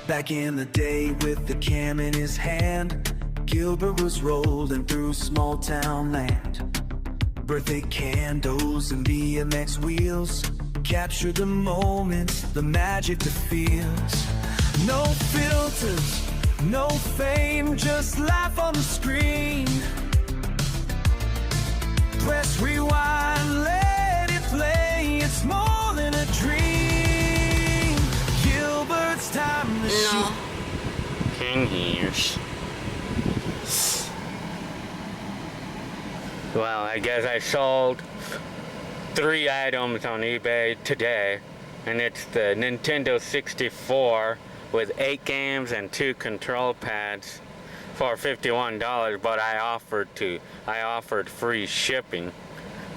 Back in the day with the cam in his hand, Gilbert was rolling through small town land. Birthday candles and BMX wheels captured the moments, the magic, the feels. No filters, no fame, just life on the screen. Press rewind, let it play, it's more than a dream. Gilbert's time to shoot. 10 years. Well, I guess I sold 3 items on eBay today, and it's the Nintendo 64 with 8 games and 2 control pads for $51, but I offered free shipping,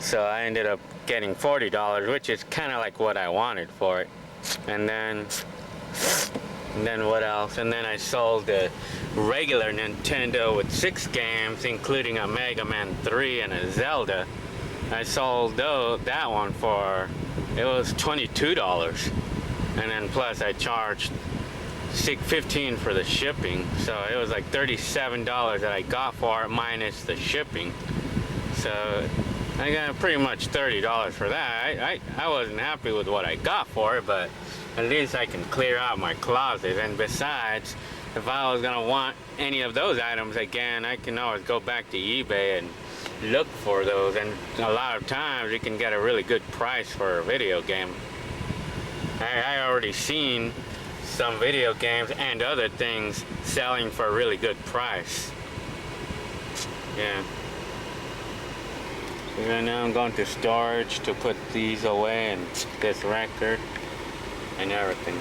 so I ended up getting $40, which is kind of like what I wanted for it. And then what else? And then I sold the regular Nintendo with 6 games, including a Mega Man 3 and a Zelda. I sold that one for, it was $22, and then plus I charged $15 for the shipping, so it was like $37 that I got for it minus the shipping. So I got pretty much $30 for that. I wasn't happy with what I got for it, but at least I can clear out my closet. And besides, if I was gonna want any of those items again, I can always go back to eBay and look for those, and a lot of times you can get a really good price for a video game. I already seen some video games and other things selling for a really good price. Yeah. So right now I'm going to storage to put these away, and this record and everything.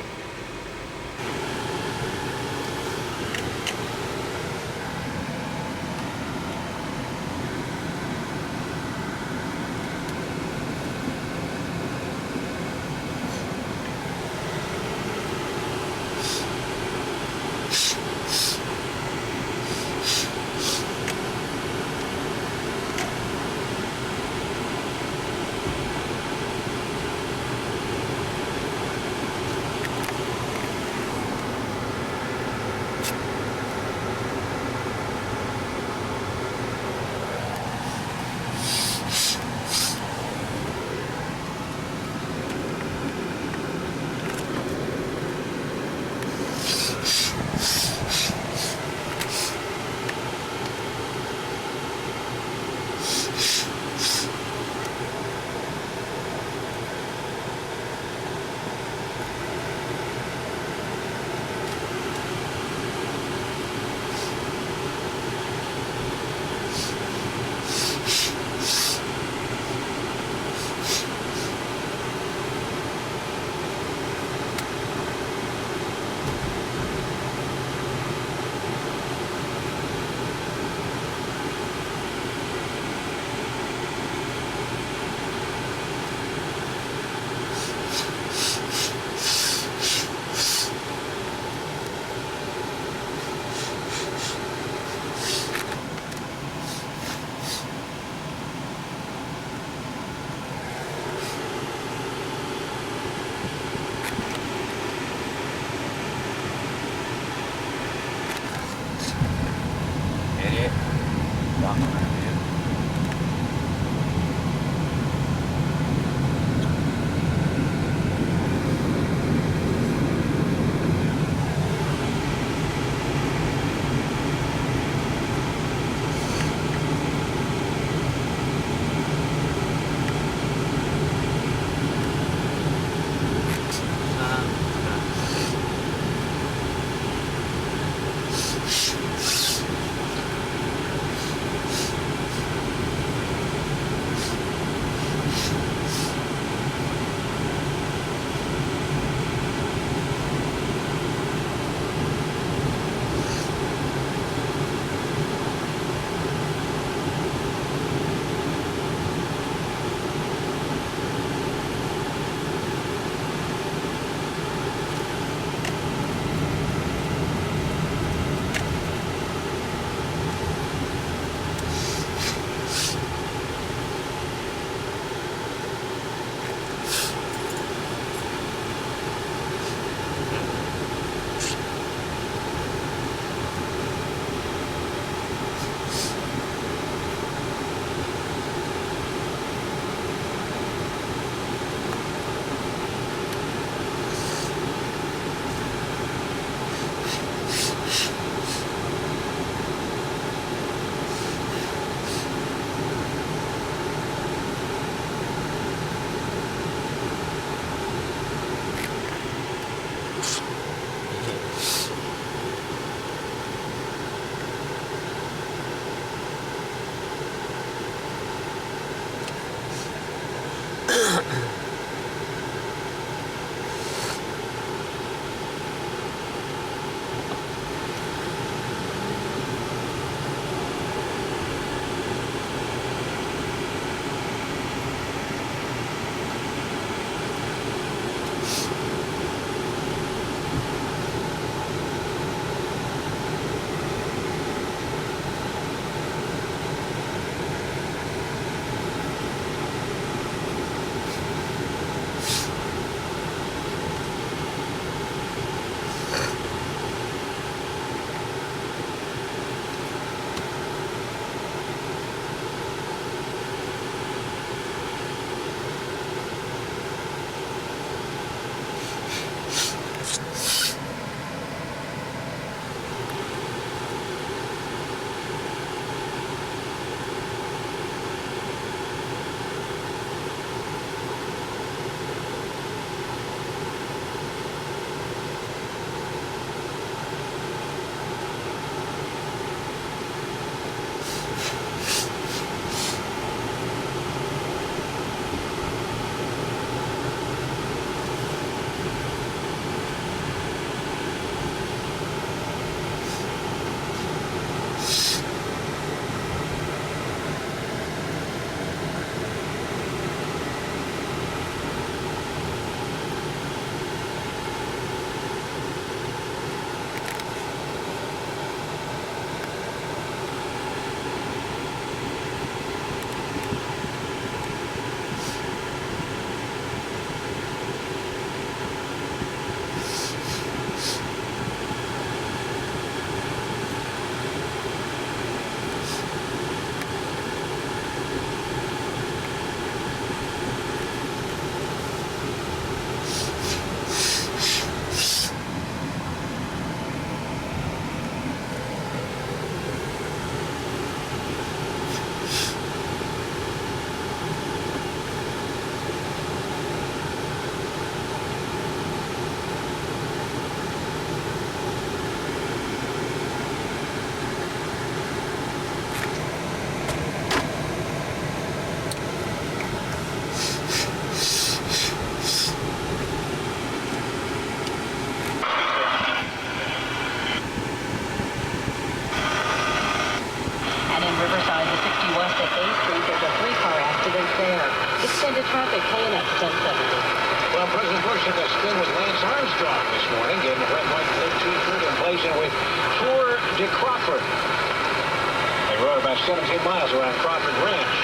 took a spin with Lance Armstrong this morning, getting a red, white, and blue T-shirt and blazing with Tour de Crawford. They rode about 17 miles around Crawford Ranch,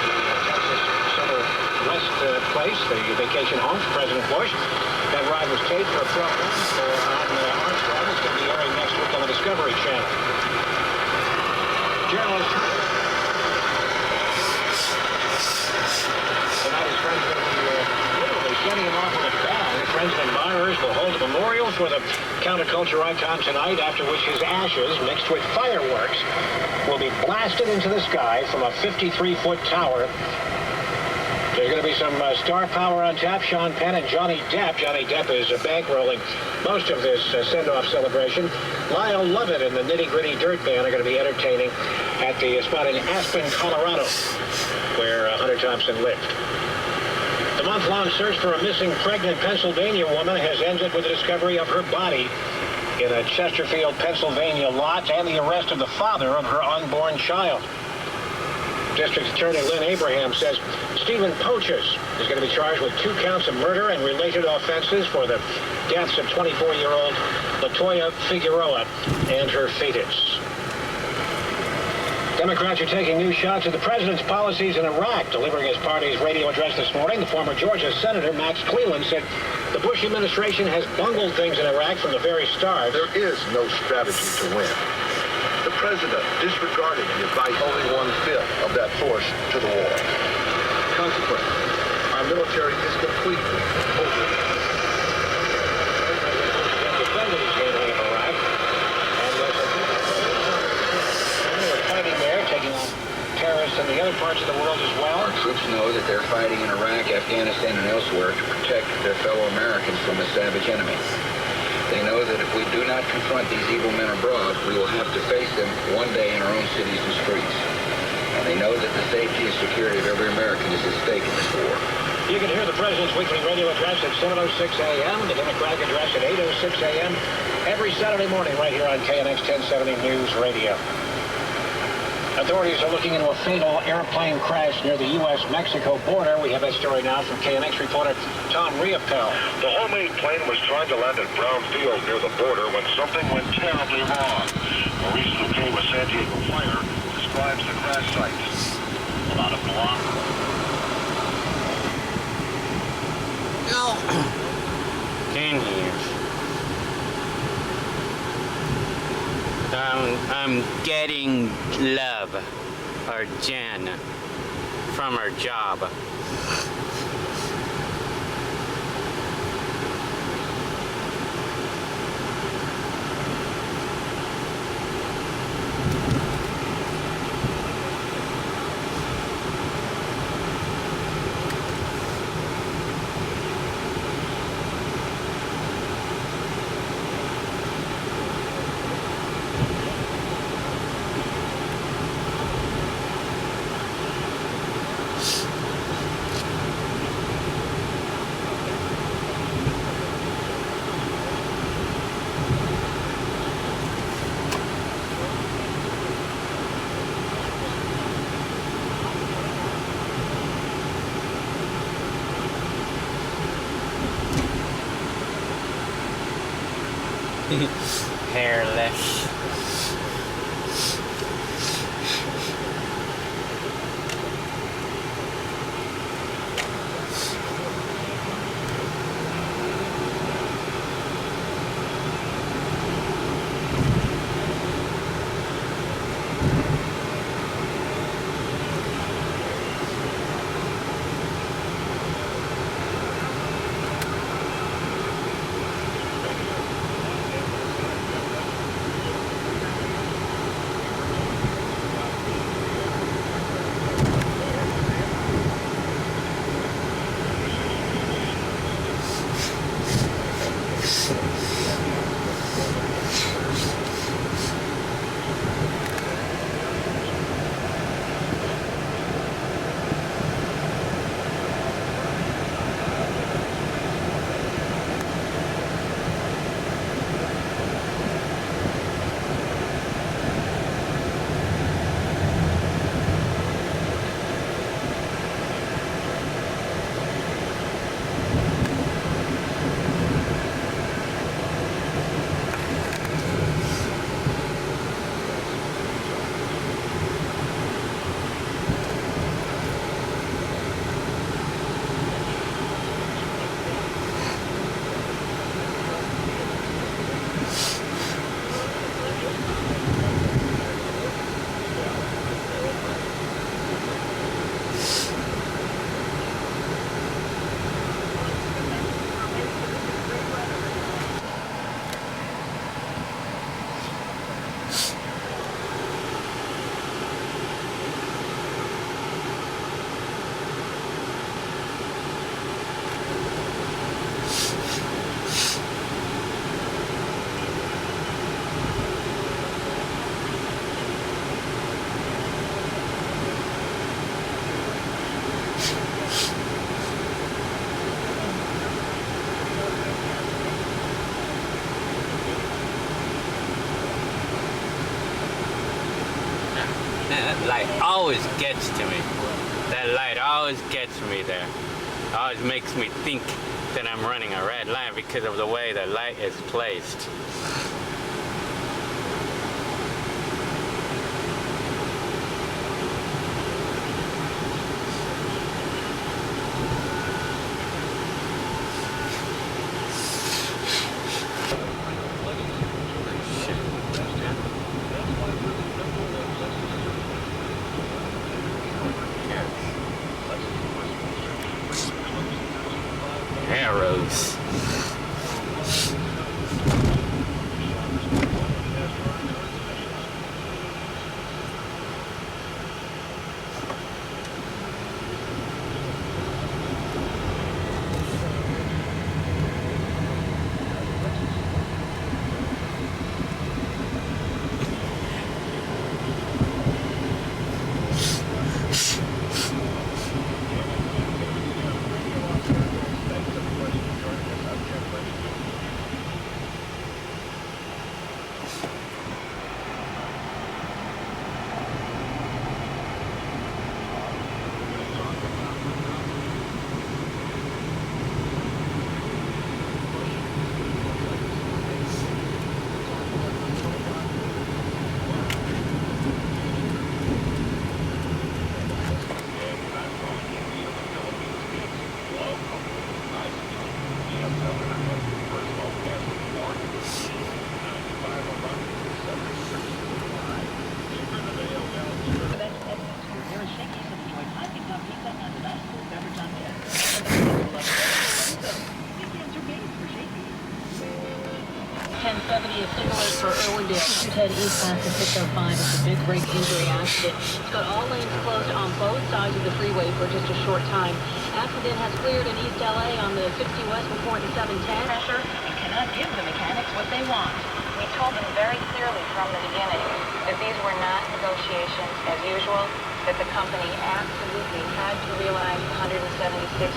the Texas Summer West place, the vacation home for President Bush. That ride was taped for a program on Armstrong. It's going to be airing next week on the Discovery Channel. Journalist tonight, his friends are going to be literally sending him off with a bag. Friends and admirers will hold a memorial for the counterculture icon tonight, after which his ashes, mixed with fireworks, will be blasted into the sky from a 53-foot tower. There's going to be some star power on tap. Sean Penn and Johnny Depp. Johnny Depp is bankrolling most of this send-off celebration. Lyle Lovett and the Nitty Gritty Dirt Band are going to be entertaining at the spot in Aspen, Colorado, where Hunter Thompson lived. The month-long search for a missing pregnant Pennsylvania woman has ended with the discovery of her body in a Chesterfield, Pennsylvania lot and the arrest of the father of her unborn child. District Attorney Lynn Abraham says Stephen Poches is going to be charged with 2 counts of murder and related offenses for the deaths of 24-year-old Latoya Figueroa and her fetus. Democrats are taking new shots at the president's policies in Iraq. Delivering his party's radio address this morning, the former Georgia Senator Max Cleland said the Bush administration has bungled things in Iraq from the very start. There is no strategy to win. The president disregarded the advice only 1/5 of that force to the war. Consequently, our military is completely over. Defended his handling of Iraq, and we're fighting there, taking on terrorists in the other parts of the world as well. Our troops know that they're fighting in Iraq, Afghanistan, and elsewhere to protect their fellow Americans from a savage enemy. They know that if we do not confront these evil men abroad, we will have to face them one day in our own cities and streets. And they know that the safety and security of every American is at stake in this war. You can hear the president's weekly radio address at 7:06 a.m., the Democratic address at 8:06 a.m., every Saturday morning right here on KNX 1070 News Radio. Authorities are looking into a fatal airplane crash near the U.S.-Mexico border. We have that story now from KNX reporter Tom Riopel. The homemade plane was trying to land at Brown Field near the border when something went terribly wrong. Maurice Luque with San Diego Fire describes the crash site. About a block. Can hear. I'm getting love, or Jen, from her job. Hairless. That light always gets to me. That light always gets me there. Always makes me think that I'm running a red light because of the way the light is placed. Arrows. Of Timberlake for Irwindale. Head east past the 605 at the Big Break injury accident. It's got all lanes closed on both sides of the freeway for just a short time. Accident has cleared in East LA on the 60 West before the 710. Pressure and cannot give the mechanics what they want. We told them very clearly from the beginning that these were not negotiations as usual, that the company absolutely had to realize $176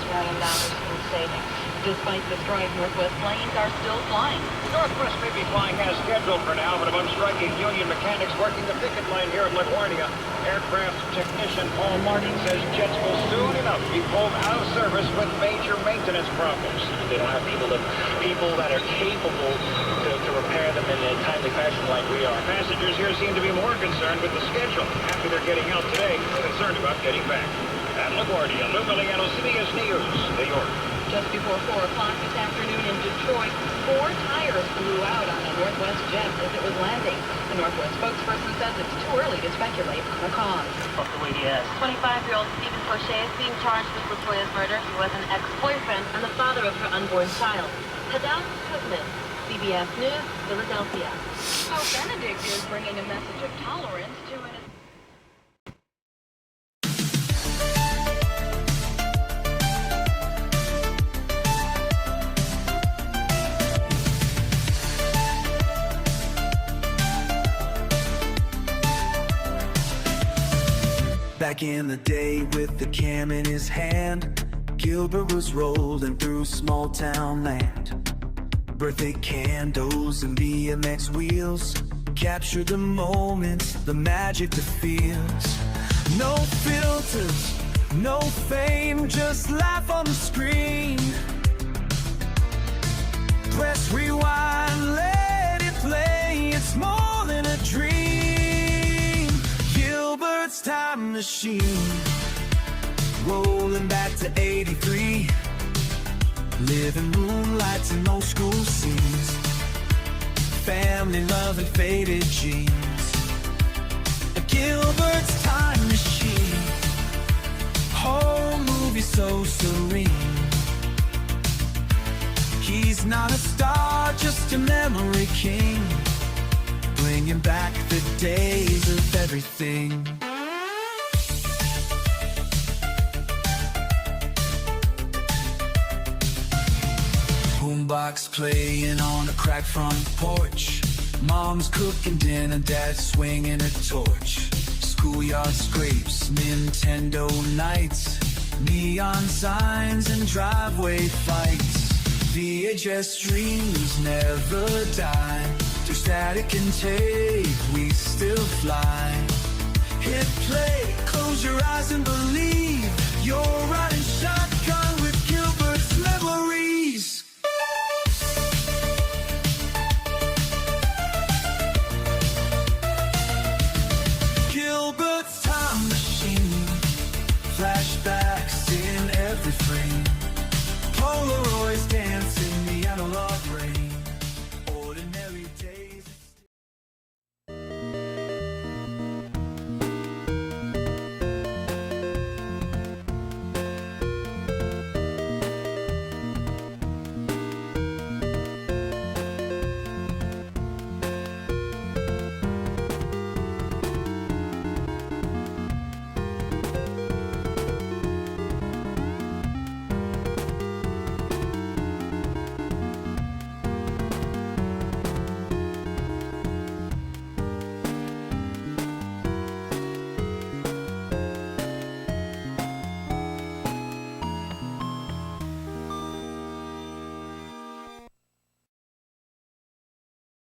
million in savings. Despite the strike, Northwest planes are still flying. Northwest may be flying as scheduled for now, but among striking union mechanics working the picket line here at LaGuardia, aircraft technician Paul Martin says jets will soon enough be pulled out of service with major maintenance problems. They don't have people that are capable to repair them in a timely fashion like we are. Passengers here seem to be more concerned with the schedule. After they're getting out today, they're concerned about getting back. At LaGuardia, Lou Miliano, CBS News, New York. Just before 4 o'clock this afternoon in Detroit, 4 tires blew out on a Northwest jet as it was landing. The Northwest spokesperson says it's too early to speculate on the cause. 25-year-old Stephen Crochet is being charged with Latoya's murder. He was an ex-boyfriend And the father of her unborn child. Hadal Cookman, CBS News, Philadelphia. Pope Benedict is bringing a message of tolerance to an... Back in the day with the cam in his hand, Gilbert was rolling through small town land. Birthday candles and BMX wheels captured the moments, the magic that feels. No filters, no fame, just life on the screen. Press rewind, let it play, it's more than a dream. Gilbert's time machine, rolling back to '83. Living room lights and old school scenes, family love and faded jeans. A Gilbert's time machine, whole movie so serene. He's not a star, just a memory king, bringing back the days of everything. Boombox playing on a cracked front porch. Mom's cooking dinner, dad's swinging a torch. Schoolyard scrapes, Nintendo nights, neon signs and driveway fights. VHS dreams never die. Through static and tape, we still fly. Hit play, close your eyes and believe you're riding shotgun.